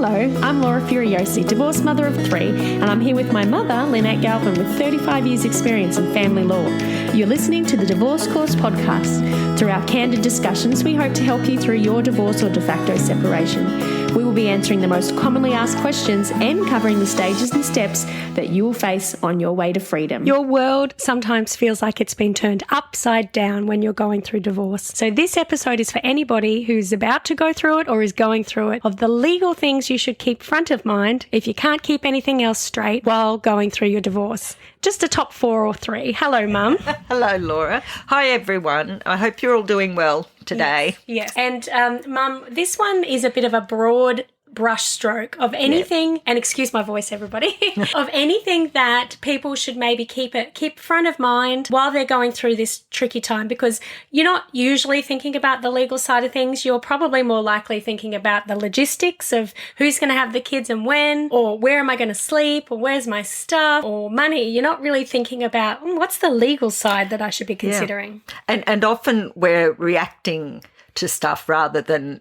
Hello, I'm Laura Furiosi, divorced mother of 3, and I'm here with my mother, Lynette Galvin, with 35 years' experience in family law. You're listening to the Divorce Course podcast. Through our candid discussions, we hope to help you through your divorce or de facto separation. We will be answering the most commonly asked questions and covering the stages and steps that you will face on your way to freedom. Your world sometimes feels like it's been turned upside down when you're going through divorce. So this episode is for anybody who's about to go through it or is going through it, of the legal things you should keep front of mind if you can't keep anything else straight while going through your divorce. Just a top 4 or 3. Hello, Mum. Hello, Laura. Hi, everyone. I hope you're all doing well today. Yes. And, Mum, this one is a bit of a broad brush stroke of anything, and excuse my voice, everybody, of anything that people should maybe keep front of mind while they're going through this tricky time, because you're not usually thinking about the legal side of things. You're probably more likely thinking about the logistics of who's going to have the kids and when, or where am I going to sleep, or where's my stuff, or money. You're not really thinking about what's the legal side that I should be considering. Yeah. And often we're reacting to stuff rather than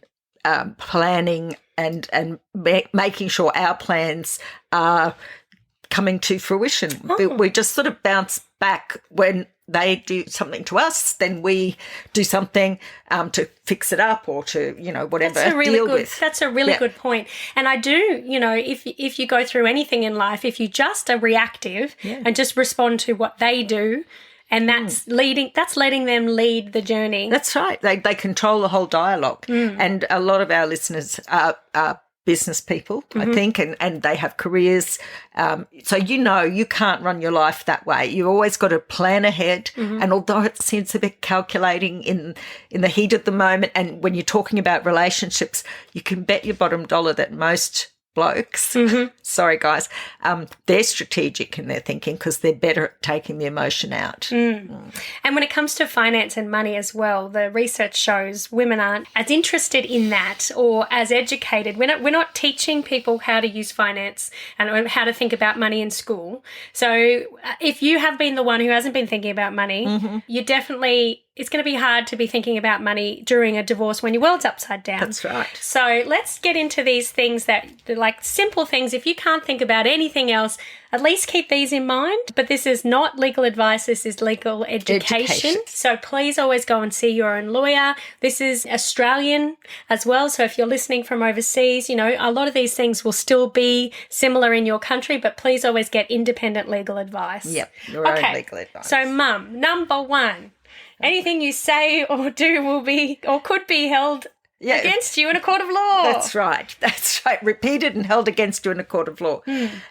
planning and making sure our plans are coming to fruition. We just sort of bounce back when they do something to us, then we do something to fix it up or to, whatever, deal with. That's a really good point. And I do, if you go through anything in life, if you just are reactive and just respond to what they do, and that's letting them lead the journey. That's right. They control the whole dialogue. And a lot of our listeners are business people, I think, and they have careers. So you can't run your life that way. You've always got to plan ahead. And although it seems a bit calculating in the heat of the moment, and when you're talking about relationships, you can bet your bottom dollar that most blokes, sorry guys, they're strategic in their thinking because they're better at taking the emotion out. And when it comes to finance and money as well, the research shows women aren't as interested in that or as educated. We're not teaching people how to use finance and how to think about money in school. So if you have been the one who hasn't been thinking about money, you definitely... It's going to be hard to be thinking about money during a divorce when your world's upside down. That's right. So let's get into these things that, like simple things. If you can't think about anything else, at least keep these in mind. But this is not legal advice. This is legal education. So please always go and see your own lawyer. This is Australian as well. So if you're listening from overseas, a lot of these things will still be similar in your country, but please always get independent legal advice. Yep, your own legal advice. So, Mum, number 1. Anything you say or do will be or could be held against you in a court of law. That's right. Repeated and held against you in a court of law.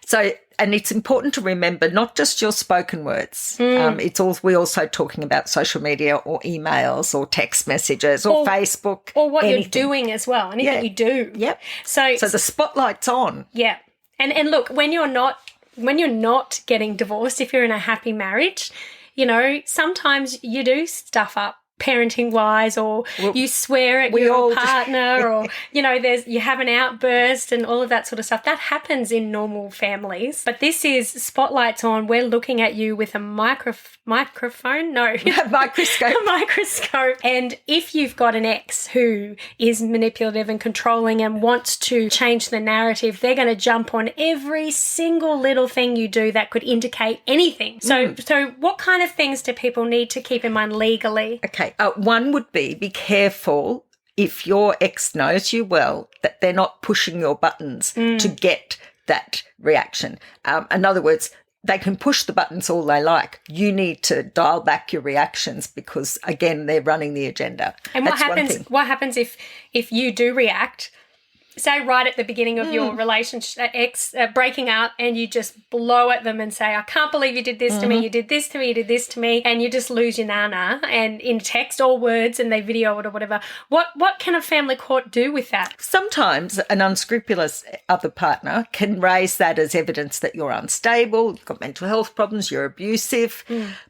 So, and it's important to remember not just your spoken words. We're also talking about social media or emails or text messages or Facebook. Or what you're doing as well, anything you do. Yep. So the spotlight's on. Yeah. And look, when you're not getting divorced, if you're in a happy marriage, sometimes you do stuff up parenting-wise, or you swear at your partner, or, you have an outburst and all of that sort of stuff. That happens in normal families. But this is spotlights on. We're looking at you with a microphone? No. Microscope. A microscope. And if you've got an ex who is manipulative and controlling and wants to change the narrative, they're going to jump on every single little thing you do that could indicate anything. So what kind of things do people need to keep in mind legally? Okay. One would be careful if your ex knows you well that they're not pushing your buttons to get that reaction. In other words, they can push the buttons all they like. You need to dial back your reactions because, again, they're running the agenda. And what happens if you do react? Say right at the beginning of your relationship, breaking up, and you just blow at them and say, I can't believe you did this to me, you did this to me, you did this to me, and you just lose your nana, and in text or words, and they video it or whatever. What can a family court do with that? Sometimes an unscrupulous other partner can raise that as evidence that you're unstable, you've got mental health problems, you're abusive.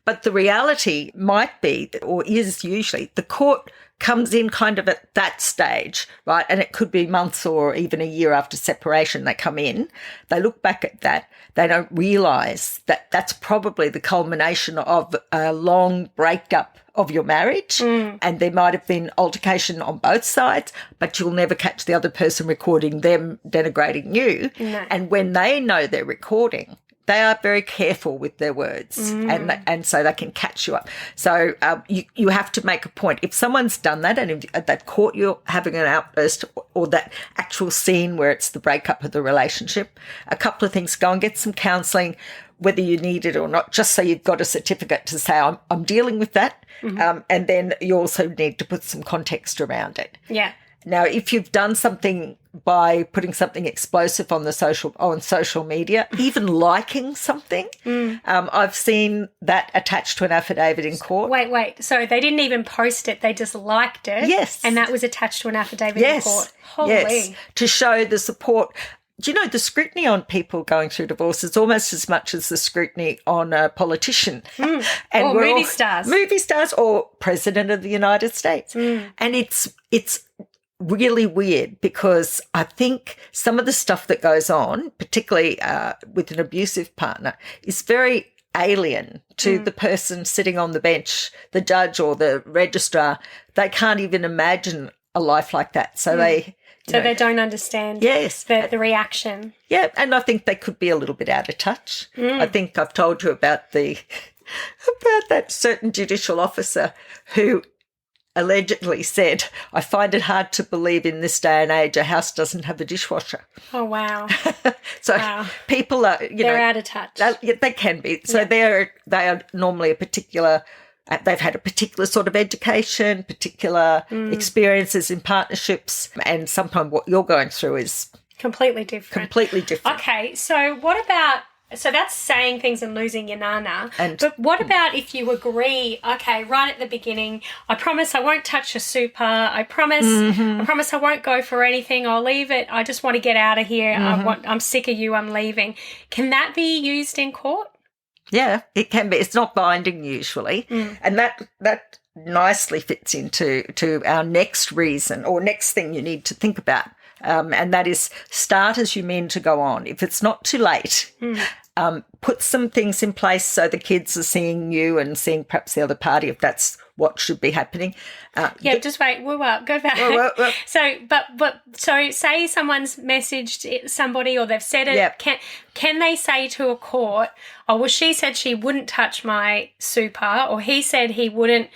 But the reality might be, or is usually, the court comes in kind of at that stage, right? And it could be months or even a year after separation they come in. They look back at that. They don't realise that that's probably the culmination of a long breakup of your marriage, and there might have been altercation on both sides, but you'll never catch the other person recording them denigrating you. No. And when they know they're recording, they are very careful with their words, and so they can catch you up. So you have to make a point. If someone's done that and if they've caught you having an outburst or that actual scene where it's the breakup of the relationship, a couple of things: go and get some counselling, whether you need it or not, just so you've got a certificate to say, I'm dealing with that. And then you also need to put some context around it. Yeah. Now, if you've done something by putting something explosive on social media, even liking something, I've seen that attached to an affidavit in court. Wait. So they didn't even post it; they just liked it. Yes, and that was attached to an affidavit in court. Holy. Yes, to show the support. Do you know the scrutiny on people going through divorce is almost as much as the scrutiny on a politician and or movie stars or president of the United States, and it's really weird because I think some of the stuff that goes on, particularly with an abusive partner, is very alien to the person sitting on the bench, the judge or the registrar. They can't even imagine a life like that. So they don't understand the reaction. Yeah, and I think they could be a little bit out of touch. I think I've told you about about that certain judicial officer who allegedly said, I find it hard to believe in this day and age a house doesn't have a dishwasher. Oh, wow. So people are, they're out of touch. They can be. So they are normally they've had a particular sort of education, particular experiences in partnerships, and sometimes what you're going through is completely different. Okay, so what about, so that's saying things and losing your nana. But what about if you agree, okay, right at the beginning, I promise I won't touch your super, I promise I won't go for anything, I'll leave it, I just want to get out of here, I'm sick of you, I'm leaving. Can that be used in court? Yeah, it can be. It's not binding usually. And that nicely fits into our next reason or next thing you need to think about. And that is start as you mean to go on. If it's not too late, put some things in place so the kids are seeing you and seeing perhaps the other party if that's what should be happening. Just wait. Go back. Well. So say someone's messaged somebody or they've said it. Yep. Can they say to a court, oh, well, she said she wouldn't touch my super, or he said he wouldn't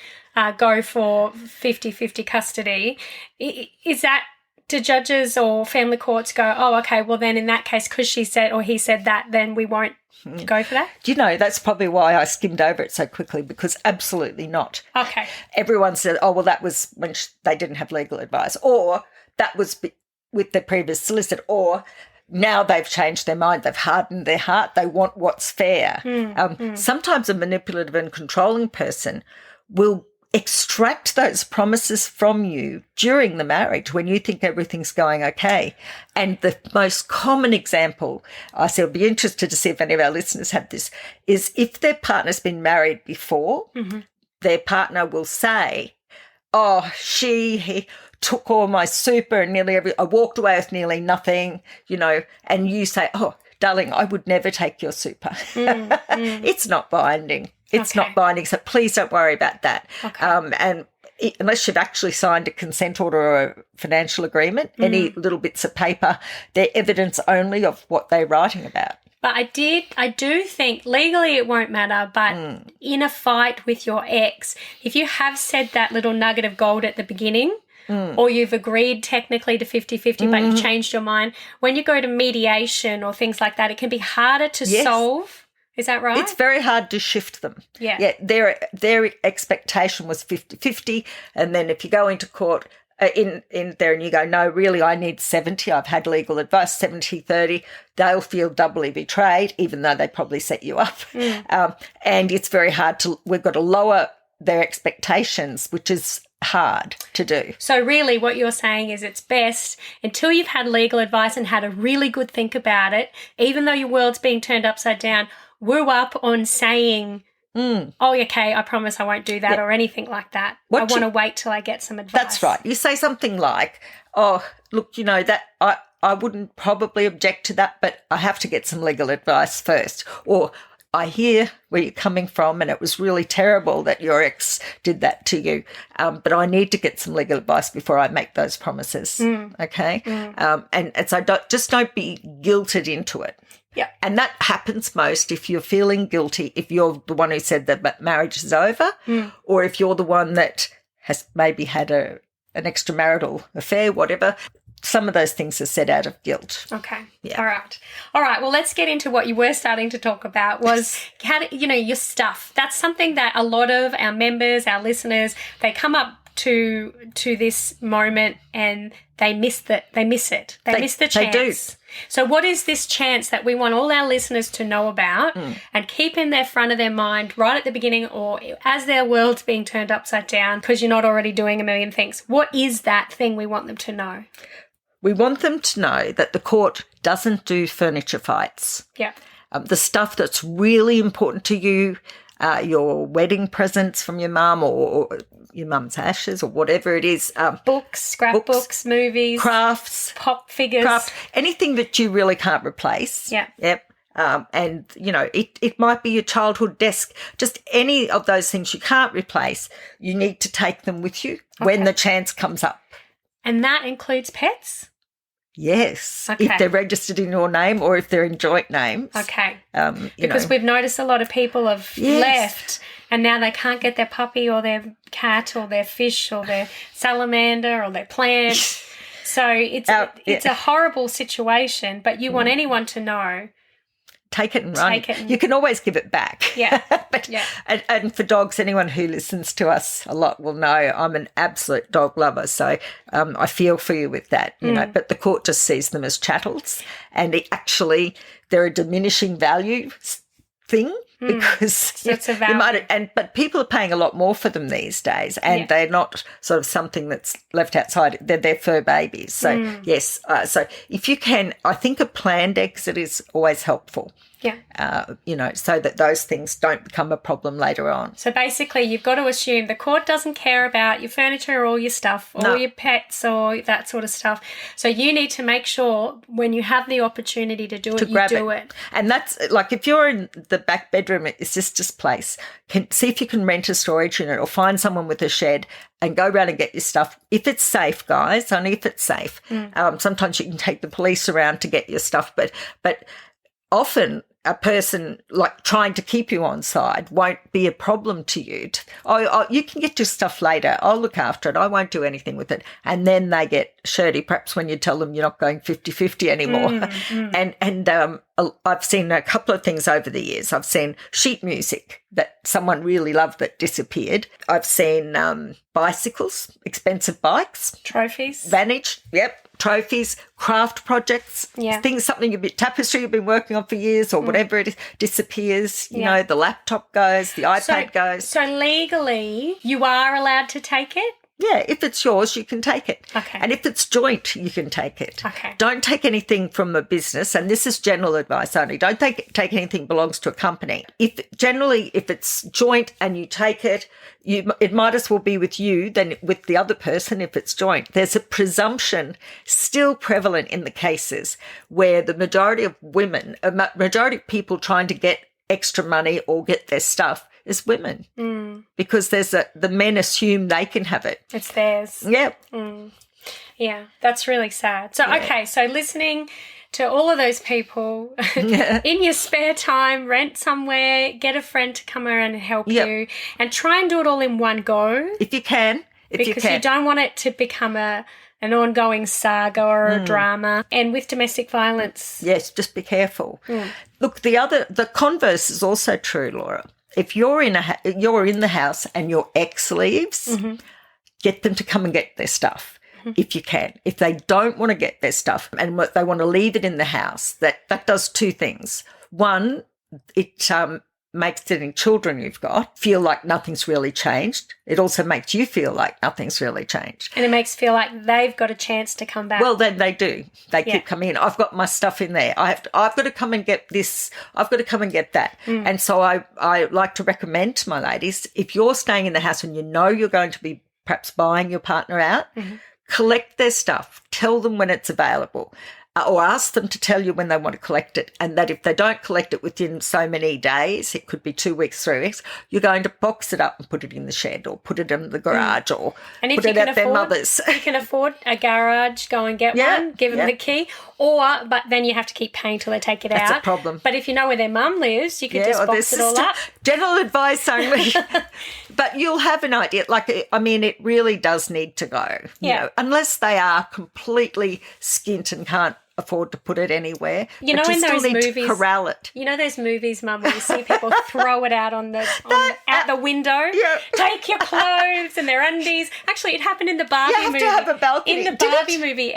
go for 50-50 custody? Is that, do judges or family courts go, oh, okay, well then in that case, because she said or he said that, then we won't go for that? Do you know, that's probably why I skimmed over it so quickly, because absolutely not. Okay. Everyone said, oh, well, that was when they didn't have legal advice, or that was with their previous solicitor, or now they've changed their mind, they've hardened their heart, they want what's fair. Sometimes a manipulative and controlling person will extract those promises from you during the marriage when you think everything's going okay. And the most common example, I said, I'd be interested to see if any of our listeners have this, is if their partner's been married before, their partner will say, oh, he took all my super and I walked away with nearly nothing, and you say, oh, darling, I would never take your super. It's not binding. It's not binding, so please don't worry about that. And unless you've actually signed a consent order or a financial agreement, any little bits of paper, they're evidence only of what they're writing about. But I do think legally it won't matter, but in a fight with your ex, if you have said that little nugget of gold at the beginning, or you've agreed technically to 50-50, but you've changed your mind, when you go to mediation or things like that, it can be harder to solve. Is that right? It's very hard to shift them. Yeah. Their expectation was 50-50, and then if you go into court in there and you go, no, really, I need 70, I've had legal advice, 70-30, they'll feel doubly betrayed, even though they probably set you up. And it's very hard we've got to lower their expectations, which is hard to do. So really what you're saying is it's best until you've had legal advice and had a really good think about it, even though your world's being turned upside down, woo up on saying Oh, okay, I promise I won't do that or anything like that. I want to wait till I get some advice. That's right. You say something like, oh, look, that I wouldn't probably object to that, but I have to get some legal advice first. Or I hear where you're coming from and it was really terrible that your ex did that to you, but I need to get some legal advice before I make those promises, okay? And so don't be guilted into it. Yeah. And that happens most if you're feeling guilty, if you're the one who said that marriage is over, or if you're the one that has maybe had an extramarital affair, whatever. Some of those things are said out of guilt. Okay. Yeah. All right. Well, let's get into what you were starting to talk about was your stuff. That's something that a lot of our members, our listeners, they come up to this moment and they miss it. They miss the chance. They do. So what is this chance that we want all our listeners to know about and keep in their front of their mind right at the beginning or as their world's being turned upside down because you're not already doing a million things? What is that thing we want them to know? We want them to know that the court doesn't do furniture fights. Yeah. The stuff that's really important to you, your wedding presents from your mum or your mum's ashes or whatever it is. Books, scrapbooks, movies. Crafts. Pop figures. Anything that you really can't replace. Yeah. Yep. And, it might be your childhood desk. Just any of those things you can't replace, you need to take them with you when the chance comes up. And that includes pets? Yes, okay. If they're registered in your name or if they're in joint names. Okay. Because we've noticed a lot of people have left and now they can't get their puppy or their cat or their fish or their salamander or their plant. So it's a horrible situation, but you want anyone to know. Take it and run. You can always give it back. Yeah. And for dogs, anyone who listens to us a lot will know I'm an absolute dog lover. So I feel for you with that, but the court just sees them as chattels and they're a diminishing value thing because it's a value. But people are paying a lot more for them these days and they're not sort of something that's left outside. They're their fur babies. So, yes. So if you can, I think a planned exit is always helpful. Yeah. So that those things don't become a problem later on. So basically you've got to assume the court doesn't care about your furniture or all your stuff or your pets or that sort of stuff. So you need to make sure when you have the opportunity to do it, you do it. And that's like if you're in the back bedroom at your sister's place, see if you can rent a storage unit or find someone with a shed and go around and get your stuff. If it's safe, guys, only if it's safe. Sometimes you can take the police around to get your stuff, but often a person like trying to keep you on side won't be a problem to you. You can get your stuff later. I'll look after it. I won't do anything with it. And then they get shirty, perhaps when you tell them you're not going 50-50 anymore. And I've seen a couple of things over the years. I've seen sheet music that someone really loved that disappeared. I've seen bicycles, expensive bikes. Trophies. Vanished, trophies, craft projects, something a bit tapestry you've been working on for years or whatever it is, disappears, the laptop goes, the iPad goes. So legally you are allowed to take it? Yeah, if it's yours, you can take it. Okay. And if it's joint, you can take it. Okay. Don't take anything from a business, and this is general advice only. Don't take anything that belongs to a company. If it's joint and you take it, it might as well be with you than with the other person if it's joint. There's a presumption still prevalent in the cases where the majority of people trying to get extra money or get their stuff is women because the men assume they can have it. It's theirs. Yeah. Yeah, that's really sad. So, okay, so listening to all of those people, in your spare time, rent somewhere, get a friend to come around and help you and try and do it all in one go. If you can. Because you don't want it to become an ongoing saga or a drama. And with domestic violence. Yes, just be careful. Look, the converse is also true, Laura. If you're in the house and your ex leaves, get them to come and get their stuff if you can. If they don't want to get their stuff and they want to leave it in the house, that does two things. One, it makes any children you've got feel like nothing's really changed. It also makes you feel like nothing's really changed. And it makes feel like they've got a chance to come back. Well, then they do. They keep coming in. I've got my stuff in there. I've got to come and get this. I've got to come and get that. And so I like to recommend to my ladies, if you're staying in the house and you know you're going to be perhaps buying your partner out, collect their stuff. Tell them when it's available. Or ask them to tell you when they want to collect it, and that if they don't collect it within so many days, it could be 2 weeks, 3 weeks, you're going to box it up and put it in the shed or put it in the garage or put it at their mother's. If you can afford a garage, go and get one, give them the key. But then you have to keep paying till they take it out. That's a problem. But if you know where their mum lives, you can just box it all up. General advice only. But you'll have an idea. It really does need to go. You know, unless they are completely skint and can't afford to put it anywhere. You know, in those movies, to corral it. You know those movies, Mum, where you see people throw it out out the window. Yeah. Take your clothes and their undies. Actually, it happened in the Barbie movie. You have to have a balcony. In the Barbie movie,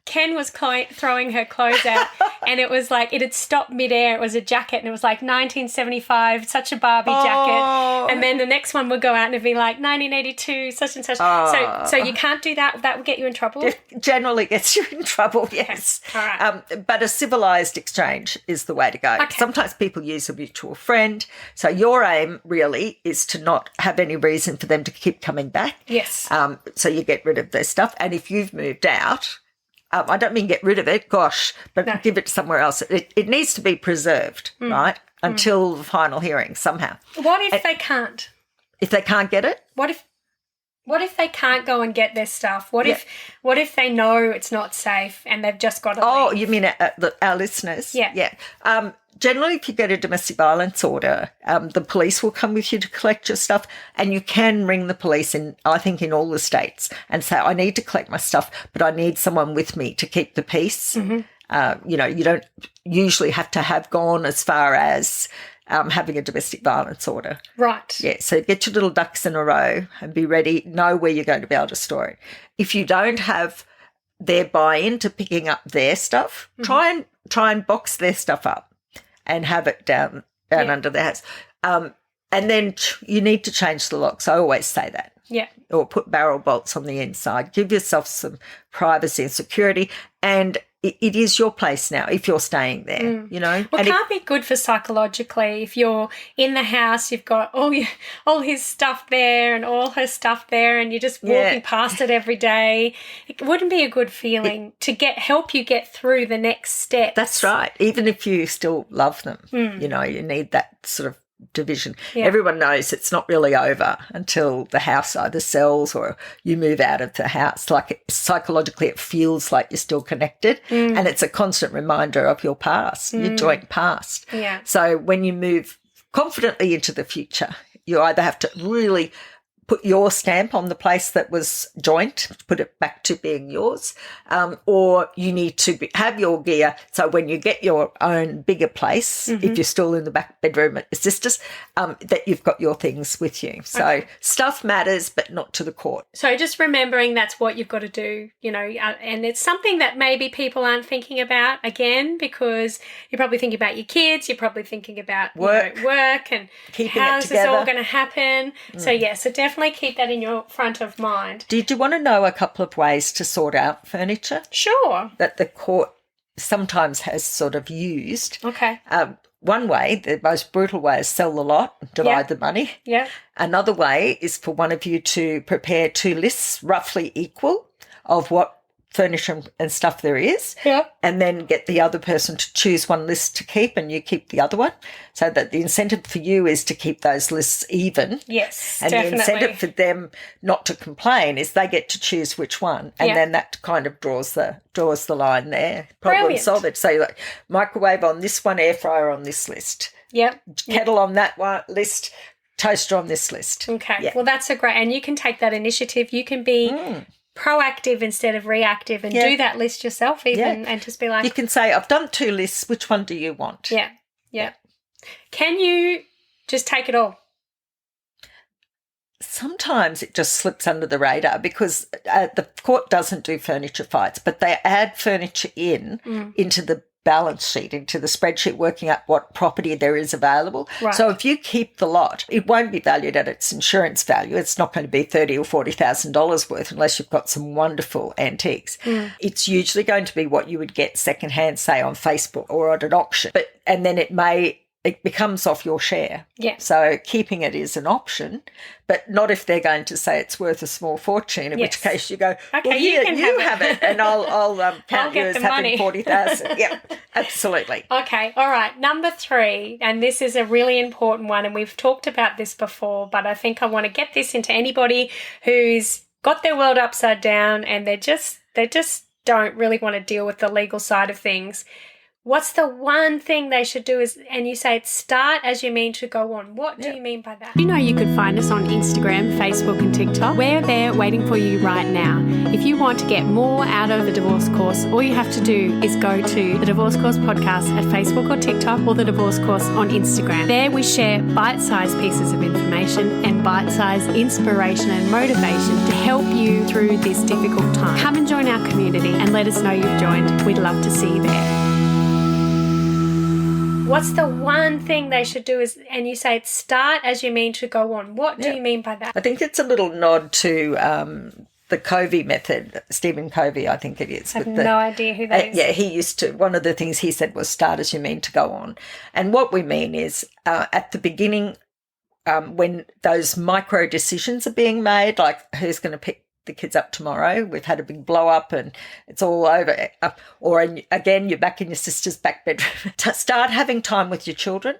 Ken was throwing her clothes out, and it was like it had stopped midair. It was a jacket, and it was like 1975, such a Barbie jacket. And then the next one would go out and it'd be like 1982, such and such. So you can't do that. That would get you in trouble. It generally gets you in trouble, yes. Okay. All right. But a civilised exchange is the way to go. Okay. Sometimes people use a mutual friend. So your aim really is to not have any reason for them to keep coming back. Yes. So you get rid of their stuff. And if you've moved out, I don't mean get rid of it, but give it somewhere else. It needs to be preserved, right, until the final hearing somehow. What if they can't? If they can't get it? What if they can't go and get their stuff? What if they know it's not safe and they've just got to leave? You mean our listeners? Yeah. Yeah. Generally, if you get a domestic violence order, the police will come with you to collect your stuff, and you can ring the police in all the states and say, I need to collect my stuff, but I need someone with me to keep the peace. You don't usually have to have gone as far as having a domestic violence order. Right. Yeah, so get your little ducks in a row and be ready, know where you're going to be able to store it. If you don't have their buy-in to picking up their stuff, try and box their stuff up and have it down under the house. And then you need to change the locks. I always say that. Yeah. Or put barrel bolts on the inside. Give yourself some privacy and security. And it is your place now if you're staying there, you know. Well, it can't be good for psychologically if you're in the house, you've got all his stuff there and all her stuff there, and you're just walking past it every day. It wouldn't be a good feeling to help you get through the next step. That's right. Even if you still love them, you know, you need that sort of division. Yeah. Everyone knows it's not really over until the house either sells or you move out of the house. Like psychologically it feels like you're still connected, and it's a constant reminder of your past, your joint past. Yeah. So when you move confidently into the future, you either have to really put your stamp on the place that was joint, put it back to being yours, or you need to have your gear. So when you get your own bigger place, if you're still in the back bedroom at your sister's, that you've got your things with you. So stuff matters, but not to the court. So just remembering that's what you've got to do, you know, and it's something that maybe people aren't thinking about, again, because you're probably thinking about your kids, you're probably thinking about work and keeping how's this all going to happen. So definitely keep that in your front of mind. Did you want to know a couple of ways to sort out furniture? Sure. That the court sometimes has sort of used. Okay. One way, the most brutal way, is sell the lot, divide the money. Yeah. Another way is for one of you to prepare two lists roughly equal of what furniture and stuff there is, and then get the other person to choose one list to keep and you keep the other one, so that the incentive for you is to keep those lists even. Yes, and definitely. the incentive for them not to complain is they get to choose which one, and then that kind of draws the line there. Problem solved. So you like microwave on this one, air fryer on this list. Yep. Kettle on that one list, toaster on this list. Okay. Yeah. Well, that's a great, and you can take that initiative. You can be proactive instead of reactive and do that list yourself even and just be like... You can say, I've done two lists, which one do you want? Yeah, yeah. Can you just take it all? Sometimes it just slips under the radar because the court doesn't do furniture fights, but they add furniture into the balance sheet, into the spreadsheet, working out what property there is available. Right. So if you keep the lot, it won't be valued at its insurance value. It's not going to be $30,000 or $40,000 worth unless you've got some wonderful antiques. It's usually going to be what you would get secondhand, say, on Facebook or at an auction. And then it becomes off your share. Yeah. So keeping it is an option, but not if they're going to say it's worth a small fortune, in which case you go, okay, well, you have it, and I'll count you as having 40,000. Yeah, absolutely. Okay, all right. Number 3, and this is a really important one, and we've talked about this before, but I think I want to get this into anybody who's got their world upside down and they just don't really want to deal with the legal side of things. What's the one thing they should do and you say it's start as you mean to go on. What do you mean by that? You know you can find us on Instagram, Facebook and TikTok. We're there waiting for you right now. If you want to get more out of the Divorce Course, all you have to do is go to the Divorce Course podcast at Facebook or TikTok, or the Divorce Course on Instagram. There we share bite-sized pieces of information and bite-sized inspiration and motivation to help you through this difficult time. Come and join our community and let us know you've joined. We'd love to see you there. What's the one thing they should do and you say it's start as you mean to go on. What do you mean by that? I think it's a little nod to the Covey method, Stephen Covey, I think it is. I have no idea who that is. Yeah, he used to, one of the things he said was start as you mean to go on. And what we mean is at the beginning, when those micro decisions are being made, like who's going to pick the kids up tomorrow, we've had a big blow up and it's all over, or again you're back in your sister's back bedroom. To start having time with your children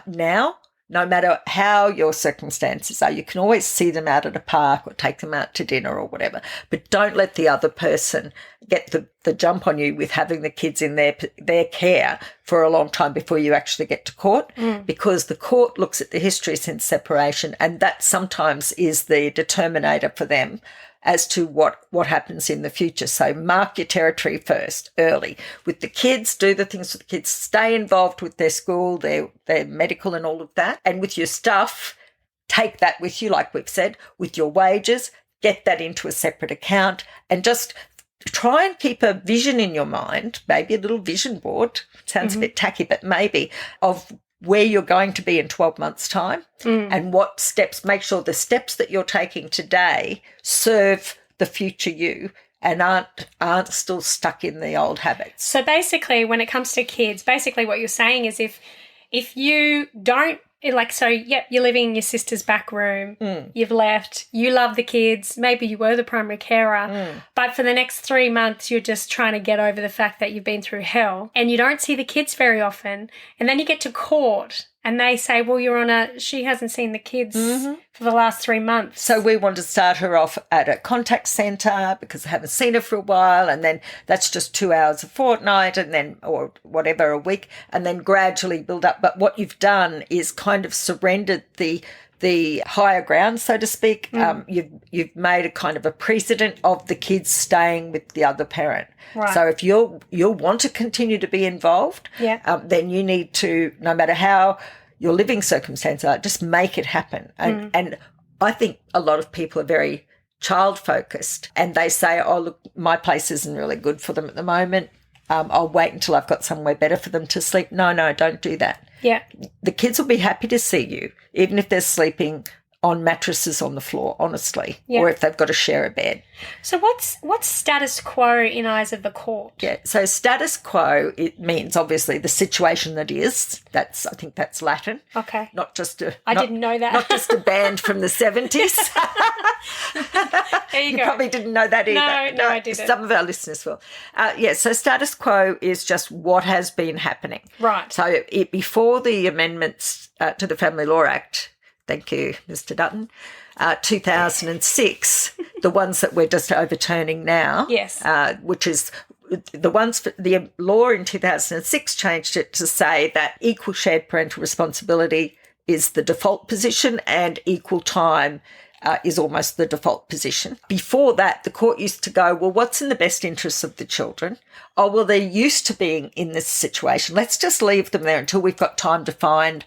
now, no matter how your circumstances are. You can always see them out at a park or take them out to dinner or whatever, but don't let the other person get the jump on you with having the kids in their care for a long time before you actually get to court, because the court looks at the history since separation, and that sometimes is the determinator for them as to what happens in the future. So mark your territory first, early. With the kids, do the things with the kids. Stay involved with their school, their medical and all of that. And with your stuff, take that with you, like we've said, with your wages, get that into a separate account, and just try and keep a vision in your mind, maybe a little vision board. Sounds a bit tacky, but maybe, of where you're going to be in 12 months' time and what steps. Make sure the steps that you're taking today serve the future you and aren't still stuck in the old habits. So basically, when it comes to kids, basically what you're saying is if you don't, you're living in your sister's back room, you've left, you love the kids, maybe you were the primary carer, but for the next 3 months you're just trying to get over the fact that you've been through hell and you don't see the kids very often, and then you get to court and they say, well, she hasn't seen the kids for the last 3 months. So we want to start her off at a contact centre because I haven't seen her for a while, and then that's just 2 hours a fortnight, and then, or whatever, a week, and then gradually build up. But what you've done is kind of surrendered the higher ground, so to speak. You've made a kind of a precedent of the kids staying with the other parent. Right. So if you'll want to continue to be involved, then you need to, no matter how your living circumstances are, just make it happen. And I think a lot of people are very child focused, and they say, oh, look, my place isn't really good for them at the moment. I'll wait until I've got somewhere better for them to sleep. No, don't do that. Yeah. The kids will be happy to see you, even if they're sleeping on mattresses on the floor, honestly, or if they've got to share a bed. So what's status quo in eyes of the court? Yeah, so status quo, it means obviously the situation that is. I think that's Latin. Okay. Not just I didn't know that. Not just a band from the 70s. There you go. Probably didn't know that either. No, I didn't. Some of our listeners will. So status quo is just what has been happening. Right. So before the amendments to the Family Law Act, thank you, Mr. Dutton, 2006, the ones that we're just overturning now, which is the ones for the law in 2006 changed it to say that equal shared parental responsibility is the default position and equal time is almost the default position. Before that, the court used to go, well, what's in the best interests of the children? Oh, well, they're used to being in this situation. Let's just leave them there until we've got time to find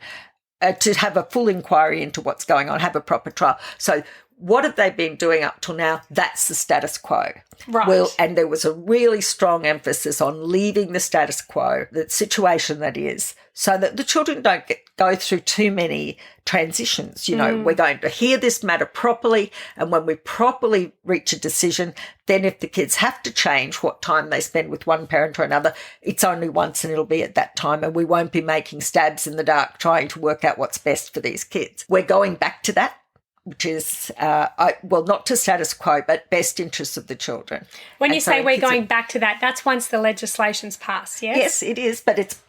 to have a full inquiry into what's going on, have a proper trial. So what have they been doing up till now? That's the status quo. Right. Well, and there was a really strong emphasis on leaving the status quo, the situation that is, so that the children don't go through too many transitions. We're going to hear this matter properly, and when we properly reach a decision, then if the kids have to change what time they spend with one parent or another, it's only once and it'll be at that time, and we won't be making stabs in the dark trying to work out what's best for these kids. We're going back to that, which is, not to status quo, but best interests of the children. When you say we're going back to that, that's once the legislation's passed, yes? Yes, it is, but it's,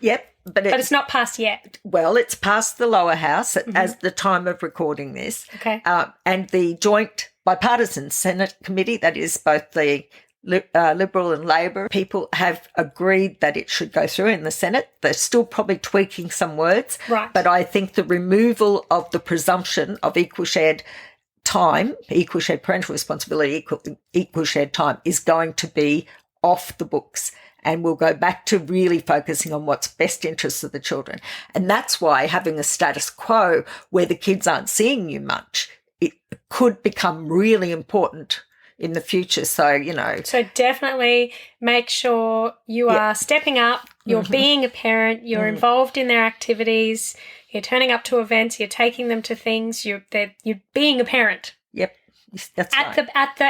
But it's not passed yet. Well, it's passed the lower house as the time of recording this. Okay. And the joint bipartisan Senate committee, that is both the Liberal and Labor people, have agreed that it should go through in the Senate. They're still probably tweaking some words. Right. But I think the removal of the presumption of equal shared time, equal shared parental responsibility, equal shared time is going to be off the books. And we'll go back to really focusing on what's best interests of the children. And that's why having a status quo where the kids aren't seeing you much, it could become really important in the future. So, So definitely make sure you are stepping up, you're being a parent, you're involved in their activities, you're turning up to events, you're taking them to things, you're being a parent. Yep. That's at right.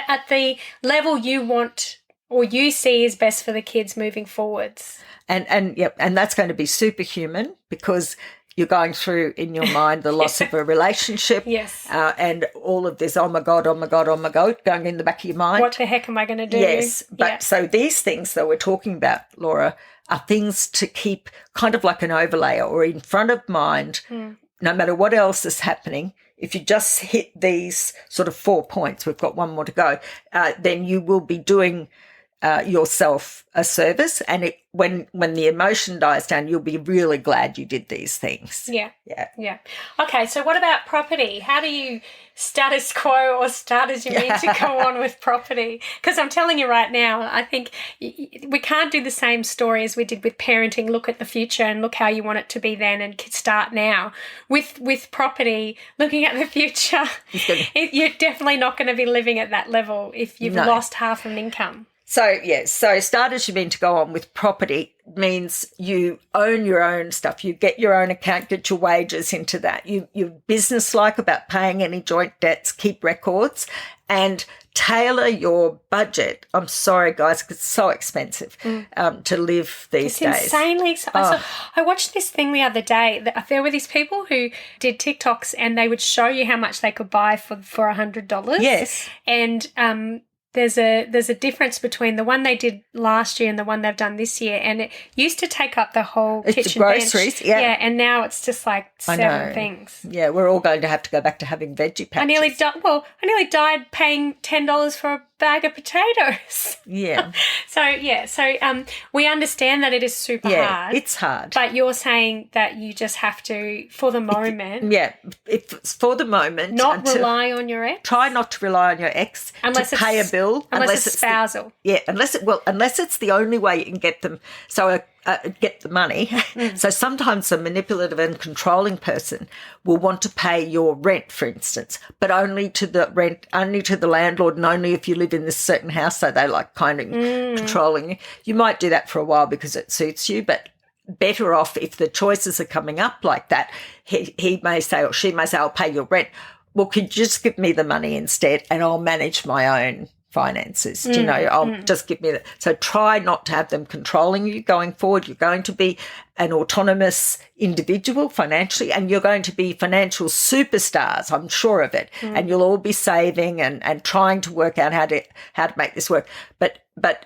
At the level you want or you see is best for the kids moving forwards. And that's going to be superhuman because you're going through in your mind the loss of a relationship. Yes. And all of this, oh my God, going in the back of your mind. What the heck am I going to do? Yes. But so these things that we're talking about, Laura, are things to keep kind of like an overlay or in front of mind, no matter what else is happening. If you just hit these sort of 4 points, we've got one more to go, then you will be doing yourself a service, and when the emotion dies down, you'll be really glad you did these things. Yeah. Okay, so what about property? How do you status quo or start as you mean to go on with property? Because I'm telling you right now, I think we can't do the same story as we did with parenting. Look at the future and look how you want it to be then, and start now. With property, looking at the future, you're definitely not going to be living at that level if you've lost half an income. So start as you mean to go on with property means you own your own stuff. You get your own account, get your wages into that. You're business-like about paying any joint debts, keep records, and tailor your budget. I'm sorry, guys, 'cause it's so expensive to live these days. It's insanely expensive. I watched this thing the other day. There were these people who did TikToks and they would show you how much they could buy for $100. Yes. And there's a difference between the one they did last year and the one they've done this year, and it used to take up the whole kitchen groceries, bench. yeah, and now it's just like 7 things. Yeah, we're all going to have to go back to having veggie patches. I nearly died paying $10 for a bag of potatoes. Yeah. So we understand that it is super hard. It's hard. But you're saying that you just have to, for the moment. If it's for the moment. Not rely on your ex. Try not to rely on your ex to pay a bill. Unless it's spousal. Unless it's the only way you can get them. So get the money. So sometimes a manipulative and controlling person will want to pay your rent, for instance, but only to the landlord, and only if you live in this certain house. So they like kind of controlling you. You might do that for a while because it suits you, but better off if the choices are coming up like that. He may say, or she may say, I'll pay your rent. Well, could you just give me the money instead and I'll manage my own finances? I'll just give me that. So try not to have them controlling you going forward. You're going to be an autonomous individual financially, and you're going to be financial superstars, I'm sure of it. And you'll all be saving and trying to work out how to make this work. But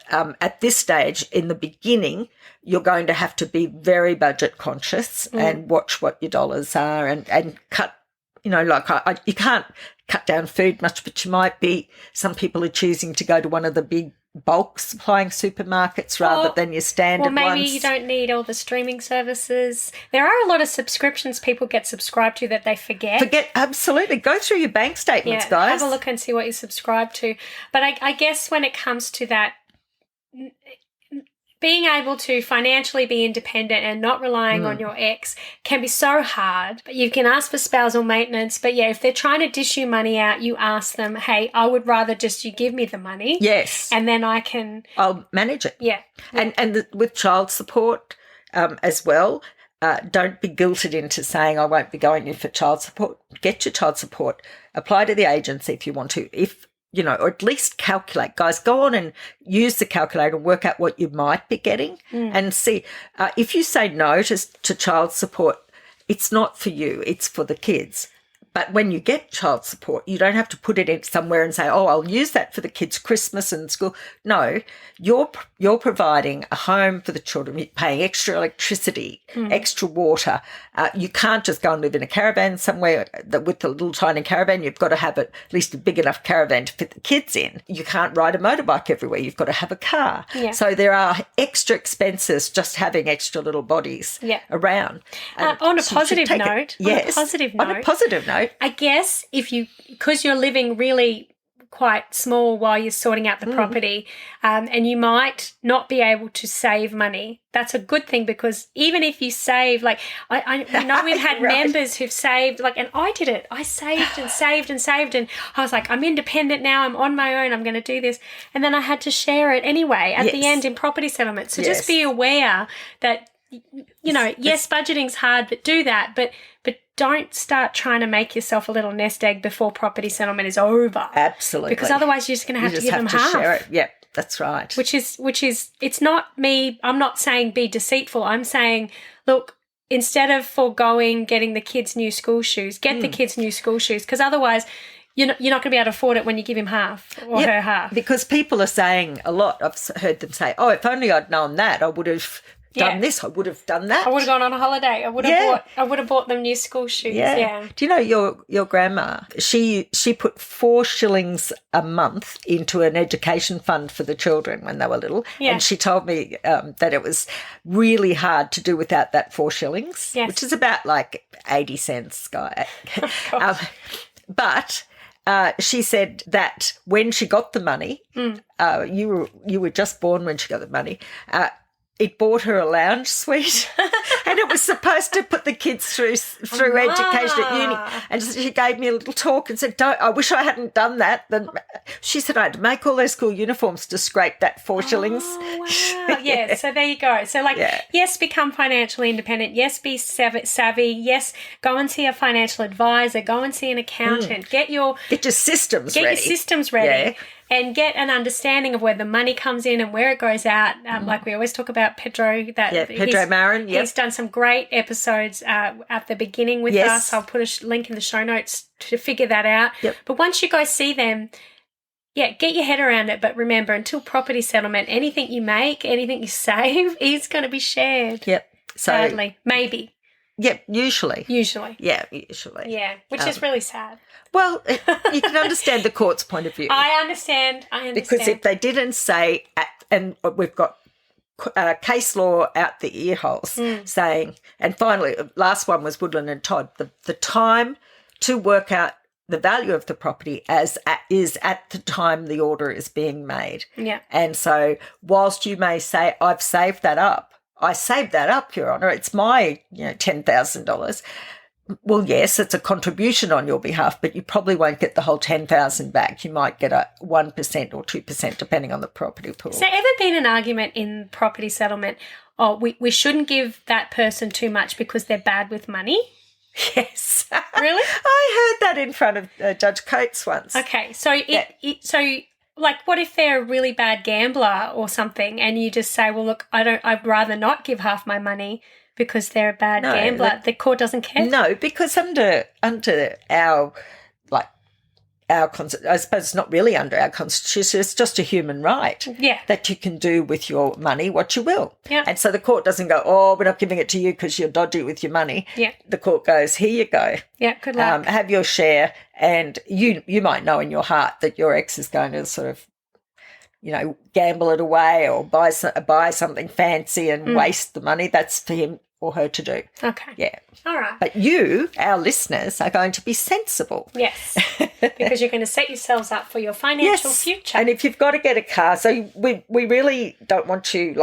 at this stage, in the beginning, you're going to have to be very budget conscious and watch what your dollars are and cut. You can't cut down food much, but you might be, some people are choosing to go to one of the big bulk supplying supermarkets rather than your standard ones. Well, maybe you don't need all the streaming services. There are a lot of subscriptions people get subscribed to that they forget. Absolutely. Go through your bank statements, guys. Have a look and see what you subscribe to. But I guess when it comes to that, being able to financially be independent and not relying on your ex can be so hard. But you can ask for spousal maintenance. But yeah, if they're trying to dish you money out, you ask them, hey, I would rather just you give me the money. Yes. And then I'll manage it. Yeah. And with child support as well, don't be guilted into saying I won't be going in for child support. Get your child support. Apply to the agency if you want to. Or at least calculate. Guys, go on and use the calculator and work out what you might be getting and see. If you say no to child support, it's not for you, it's for the kids. But when you get child support, you don't have to put it in somewhere and say, oh, I'll use that for the kids' Christmas and school. No, you're providing a home for the children. You're paying extra electricity, extra water. You can't just go and live in a caravan somewhere with a little tiny caravan. You've got to have at least a big enough caravan to fit the kids in. You can't ride a motorbike everywhere. You've got to have a car. Yeah. So there are extra expenses just having extra little bodies around. On a positive note, I guess because you're living really quite small while you're sorting out the property, and you might not be able to save money. That's a good thing, because even if you save, like I know we've had members who've saved, and I did it. I saved and saved and saved, and I was like, I'm independent now. I'm on my own. I'm going to do this, and then I had to share it anyway at the end in property settlement. So just be aware that yes, budgeting's hard, but do that, but don't start trying to make yourself a little nest egg before property settlement is over. Absolutely. Because otherwise you're just going to have to give them half. Share it. Yep, that's right. Which is, it's not me, I'm not saying be deceitful. I'm saying, look, instead of foregoing getting the kids new school shoes, get the kids new school shoes, because otherwise you're not going to be able to afford it when you give him half or her half. Because people are saying a lot, I've heard them say, oh, if only I'd known that, I would have done this, I would have done that. I would have gone on a holiday. I would have bought them new school shoes. Yeah. Do you know your grandma? She put 4 shillings a month into an education fund for the children when they were little. Yeah. And she told me that it was really hard to do without that 4 shillings, which is about like 80 cents, guy. But she said that when she got the money, you were just born when she got the money. It bought her a lounge suite, and it was supposed to put the kids through education at uni. And she gave me a little talk and said, I wish I hadn't done that. Then she said I had to make all those school uniforms to scrape that 4 shillings. Wow. Yeah, so there you go. So yes, become financially independent. Yes, be savvy. Yes, go and see a financial advisor. Go and see an accountant. Get your systems ready. Yeah. And get an understanding of where the money comes in and where it goes out. Like we always talk about Pedro. Pedro Marin. Yep. He's done some great episodes at the beginning with us. I'll put a link in the show notes to figure that out. Yep. But once you go see them, get your head around it. But remember, until property settlement, anything you make, anything you save is going to be shared. Yep. Sadly. Maybe. Yep, usually. Yeah, usually. Yeah, which is really sad. Well, you can understand the court's point of view. I understand. Because if they didn't say, and we've got case law out the ear holes saying, and finally, last one was Woodland and Todd, the time to work out the value of the property is at the time the order is being made. Yeah. And so whilst you may say, I've saved that up, I saved that up, Your Honour, it's my $10,000. Well, yes, it's a contribution on your behalf, but you probably won't get the whole $10,000 back. You might get a 1% or 2%, depending on the property pool. Has there ever been an argument in property settlement, we shouldn't give that person too much because they're bad with money? Yes. Really? I heard that in front of Judge Coates once. Okay, so what if they're a really bad gambler or something, and you just say, well, look, I'd rather not give half my money because they're a bad gambler. The court doesn't care? No, because under our I suppose it's not really under our constitution, it's just a human right that you can do with your money what you will. Yeah. And so the court doesn't go, oh, we're not giving it to you because you're dodgy with your money. Yeah. The court goes, here you go. Yeah, good luck. Have your share, and you might know in your heart that your ex is going to sort of, gamble it away or buy something fancy and waste the money. That's for him or her to do. Okay. Yeah. All right. But you, our listeners, are going to be sensible. Yes, because you're going to set yourselves up for your financial future. And if you've got to get a car, so we really don't want you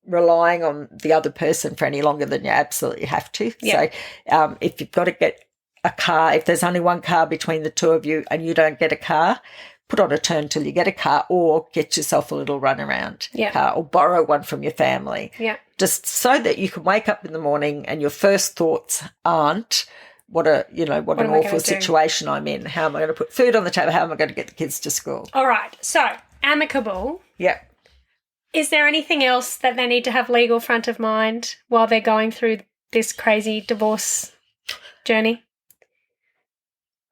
relying on the other person for any longer than you absolutely have to. Yeah. So if you've got to get a car, if there's only one car between the two of you and you don't get a car, put on a turn till you get a car, or get yourself a little runaround car, or borrow one from your family. Yeah. Just so that you can wake up in the morning and your first thoughts aren't, what an awful situation I'm in. How am I going to put food on the table? How am I going to get the kids to school? All right. So, amicable. Yeah. Is there anything else that they need to have legal front of mind while they're going through this crazy divorce journey?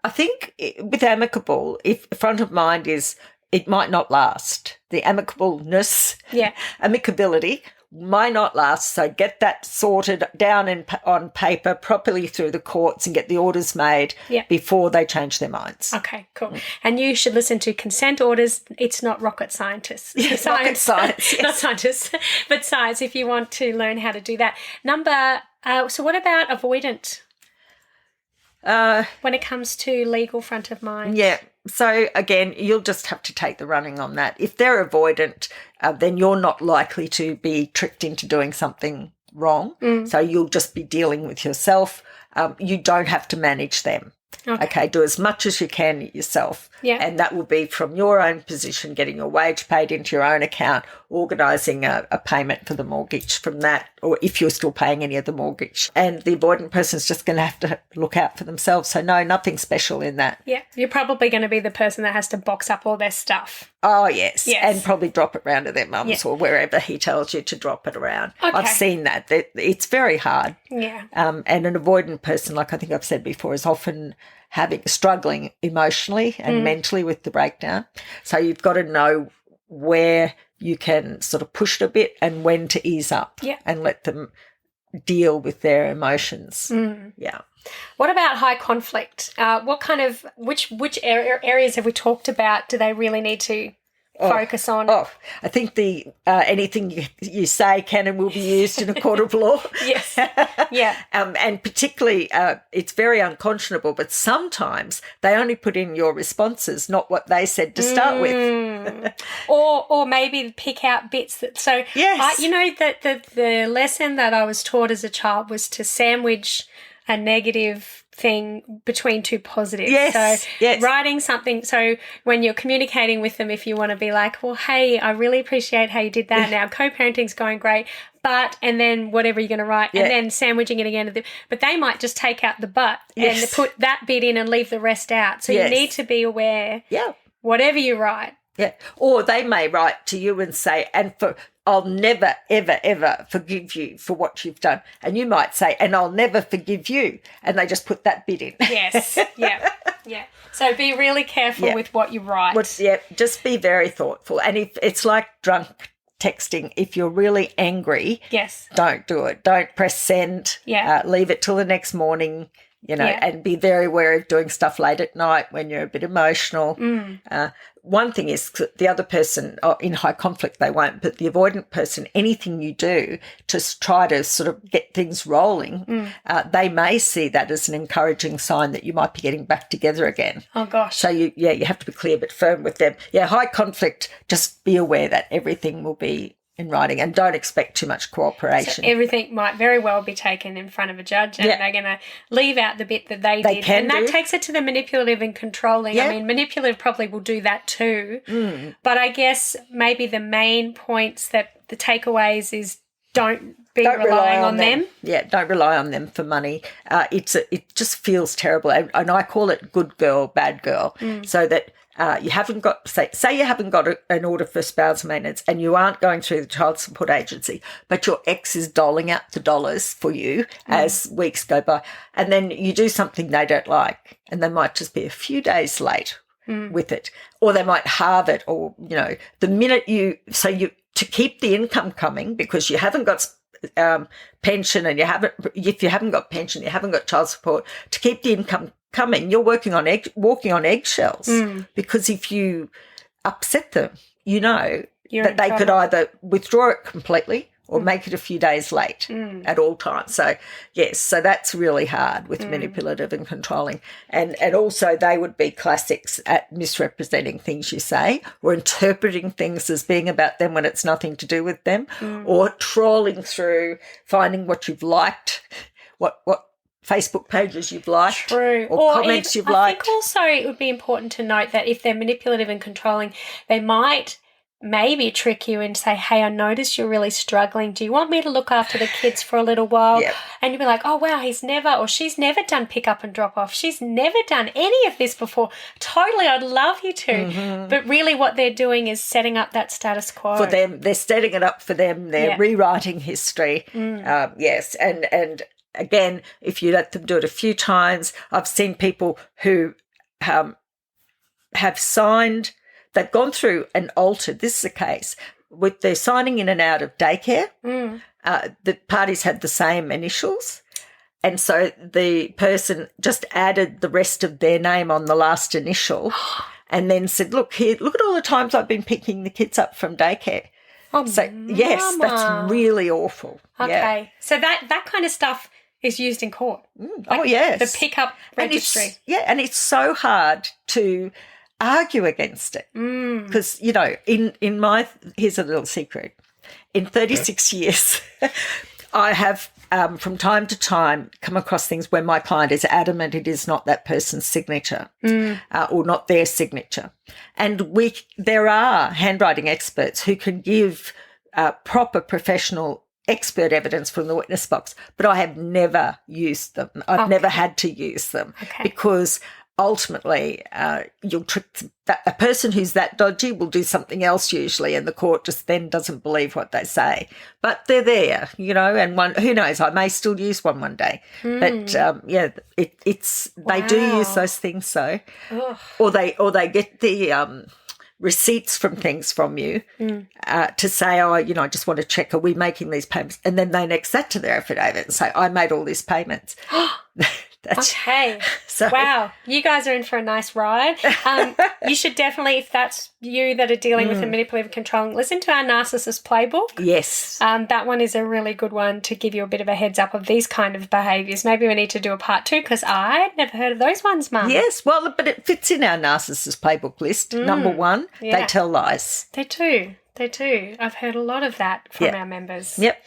I think with amicable, if front of mind is it might not last. The amicableness, amicability might not last. So get that sorted down on paper properly through the courts and get the orders made before they change their minds. Okay, cool. And you should listen to consent orders. It's not rocket scientists. Rocket science, yes. Not scientists, but science if you want to learn how to do that. So what about avoidant? When it comes to legal front of mind. Yeah. So, again, you'll just have to take the running on that. If they're avoidant, then you're not likely to be tricked into doing something wrong. So you'll just be dealing with yourself. You don't have to manage them. Okay, do as much as you can yourself. Yeah. And that will be from your own position, getting your wage paid into your own account, organising a payment for the mortgage from that, or if you're still paying any of the mortgage. And the avoidant person's just going to have to look out for themselves. So, no, nothing special in that. Yeah, you're probably going to be the person that has to box up all their stuff. Oh, yes. And probably drop it round to their mums or wherever he tells you to drop it around. Okay. I've seen that. It's very hard. Yeah. And an avoidant person, like I think I've said before, is often struggling emotionally and mentally with the breakdown. So you've got to know where you can sort of push it a bit and when to ease up and let them deal with their emotions. Yeah. What about high conflict? What kind of which areas have we talked about? Do they really need to focus on? I think the anything you say can and will be used in a court of law. Yes. Yeah. And particularly, it's very unconscionable, but sometimes they only put in your responses, not what they said to start with. or maybe pick out bits that. So yes, that the lesson that I was taught as a child was to sandwich a negative thing between two positives. Yes, so writing something. So when you're communicating with them, if you want to be like, well, hey, I really appreciate how you did that. Now co-parenting's going great, but, and then whatever you're going to write, and then sandwiching it again. But they might just take out the but and put that bit in and leave the rest out. So you need to be aware. Yeah. Whatever you write. Yeah. Or they may write to you and say, I'll never, ever, ever forgive you for what you've done. And you might say, and I'll never forgive you. And they just put that bit in. Yes. Yeah. Yeah. So be really careful with what you write. Just be very thoughtful. And if it's like drunk texting, if you're really angry, don't do it. Don't press send. Yeah. Leave it till the next morning. And be very aware of doing stuff late at night when you're a bit emotional. One thing is the other person, in high conflict, they won't, but the avoidant person, anything you do to try to sort of get things rolling, they may see that as an encouraging sign that you might be getting back together again. Oh, gosh. So, you have to be clear but firm with them. Yeah, high conflict, just be aware that everything will be in writing and don't expect too much cooperation. So everything might very well be taken in front of a judge and they're going to leave out the bit that they did. And that takes it to the manipulative and controlling. Yeah. I mean, manipulative probably will do that too. But I guess maybe the main points that the takeaways is don't rely on them. Yeah, don't rely on them for money. It just feels terrible. And I call it good girl, bad girl. So that you haven't got, say you haven't got an order for spousal maintenance and you aren't going through the child support agency, but your ex is doling out the dollars for you as weeks go by, and then you do something they don't like, and they might just be a few days late with it, or they might halve it, or, the minute to keep the income coming, because you haven't got pension and if you haven't got pension, you haven't got child support, to keep the income coming, you're walking on eggshells, because if you upset them, that they could either withdraw it completely or make it a few days late at all times. So, yes, so that's really hard with manipulative and controlling. And also they would be classics at misrepresenting things you say or interpreting things as being about them when it's nothing to do with them, or trawling through, finding what you've liked, what Facebook pages you've liked, or comments you've liked. I think also it would be important to note that if they're manipulative and controlling, they might maybe trick you and say, hey, I noticed you're really struggling. Do you want me to look after the kids for a little while? Yep. And you'll be like, oh, wow, he's never or she's never done pick up and drop off. She's never done any of this before. Totally, I'd love you to. But really what they're doing is setting up that status quo. For them, they're setting it up for them. They're rewriting history. Yes, and again, if you let them do it a few times, I've seen people who have signed, they've gone through and altered, this is the case, with their signing in and out of daycare, the parties had the same initials, and so the person just added the rest of their name on the last initial and then said, look at all the times I've been picking the kids up from daycare. So, yes, that's really awful. Okay, so that kind of stuff is used in court. Yes. The pickup registry. And it's so hard to argue against it because, in my, here's a little secret. In 36 years, I have from time to time come across things where my client is adamant it is not that person's signature or not their signature. And there are handwriting experts who can give proper professional expert evidence from the witness box, but I have never used them. I've never had to use them because ultimately you'll trick a person who's that dodgy will do something else usually, and the court just then doesn't believe what they say. But they're there, and who knows, I may still use one day. But they do use those things, so or they get the receipts from things from you to say, I just want to check, are we making these payments? And then they annex that to their affidavit and say, I made all these payments. Okay. So, wow. You guys are in for a nice ride. You should definitely, if that's you that are dealing with the manipulative controlling, listen to our narcissist playbook. Yes. That one is a really good one to give you a bit of a heads up of these kind of behaviours. Maybe we need to do a part 2 because I'd never heard of those ones, Mum. Yes. Well, but it fits in our narcissist playbook list. Number 1, they tell lies. They do. I've heard a lot of that from our members. Yep.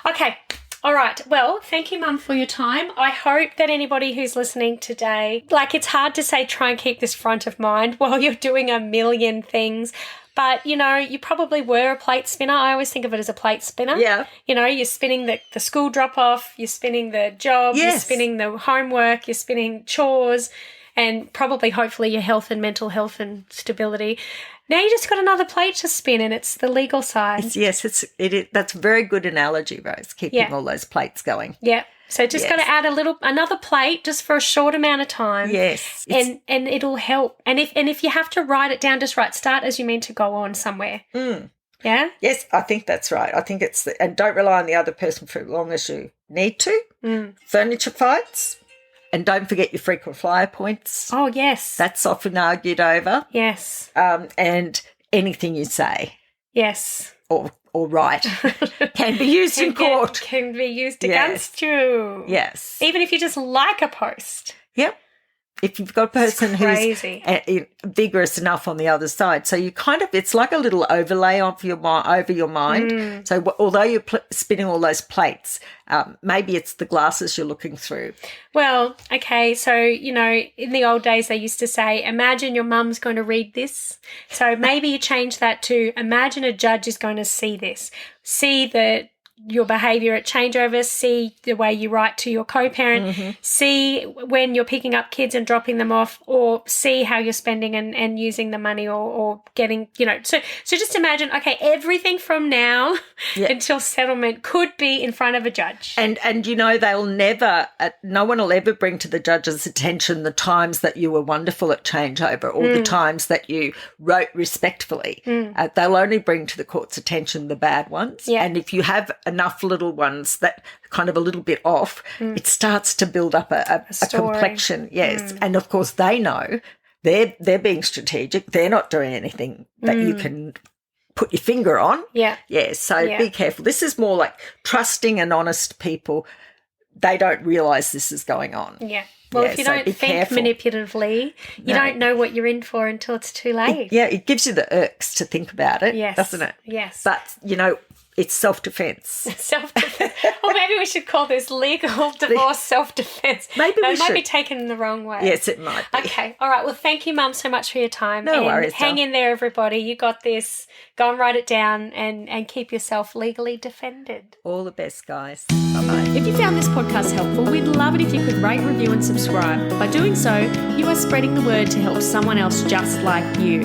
Okay. All right. Well, thank you, Mum, for your time. I hope that anybody who's listening today, it's hard to say try and keep this front of mind while you're doing a million things. But, you probably were a plate spinner. I always think of it as a plate spinner. Yeah. You're spinning the school drop-off, you're spinning the job, you're spinning the homework, you're spinning chores, and probably, hopefully, your health and mental health and stability. Now you just got another plate to spin, and it's the legal side. That's a very good analogy, Rose, keeping all those plates going. Yeah. So just got to add another plate just for a short amount of time. Yes. And it'll help. And if you have to write it down, just start as you mean to go on somewhere. Yeah? Yes, I think that's right. I think and don't rely on the other person for as long as you need to. Furniture fights. And don't forget your frequent flyer points. Oh, yes. That's often argued over. Yes. And anything you say. Yes. Or write can be used in court. Can be used against you. Yes. Even if you just like a post. Yep. If you've got a person who's vigorous enough on the other side. So you it's like a little overlay over your mind. So although you're spinning all those plates, maybe it's the glasses you're looking through. Well, okay, so, in the old days they used to say, imagine your mum's going to read this. So maybe you change that to imagine a judge is going to see this. See your behaviour at changeover, see the way you write to your co-parent, see when you're picking up kids and dropping them off, or see how you're spending and using the money or getting, So just imagine, okay, everything from now until settlement could be in front of a judge. And they'll never, no one will ever bring to the judge's attention the times that you were wonderful at changeover or the times that you wrote respectfully. They'll only bring to the court's attention the bad ones. Yeah. And if you have enough little ones that kind of a little bit off, it starts to build up a complexion. Yes. And of course they know they're being strategic. They're not doing anything that you can put your finger on. Yeah. Yeah, so be careful. This is more like trusting and honest people. They don't realise this is going on. Yeah. Well, if you don't think manipulatively, you don't know what you're in for until it's too late. It gives you the irks to think about it, doesn't it? Yes. But, it's self-defence. Self-defence. Or maybe we should call this legal divorce self-defence. Maybe we should. It might should. be taken in the wrong way. Yes, it might be. Okay. All right. Well, thank you, Mum, so much for your time. No worries, Hang in there, everybody. You got this. Go and write it down and keep yourself legally defended. All the best, guys. Bye-bye. If you found this podcast helpful, we'd love it if you could rate, review and subscribe. By doing so, you are spreading the word to help someone else just like you.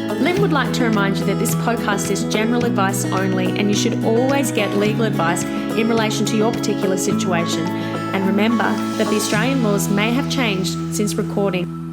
Lynn would like to remind you that this podcast is general advice only, and you should always get legal advice in relation to your particular situation. And remember that the Australian laws may have changed since recording.